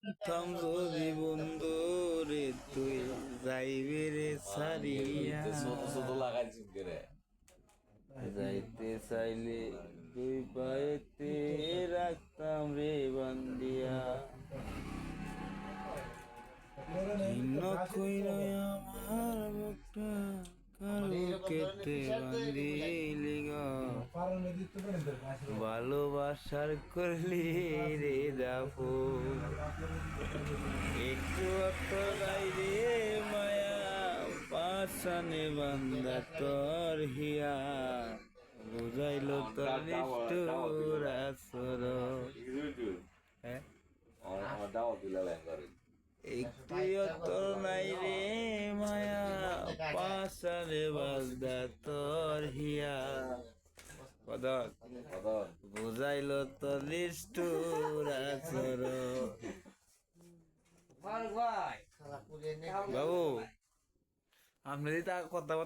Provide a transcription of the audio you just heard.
থাম যদি বন্ধু রে তুই যাইবে রে সারিয়া ছোট ছোট লাগাইছি করে যাইতে চাইলে দুই পায়েতে রাখতাম রে বান্দিয়া চিহ্ন কইর আমার মুখটা কারো কেটে বান্দিলি গো ভালোবাসার করলি রে দাফু একটু অতরাই রে মায়া পাশানে বান্দা তোর হিয়া বুঝাইল তোর নিষ্ঠুর আসর হ্যাঁ আমার দাও দিলা করে একটু অতর নাই রে মায়া পাশানে বান্দা তোর হিয়া কদর কদন বুঝাইল তোর নিষ্ঠুর আসর বাবু আপনি যদি তা কথা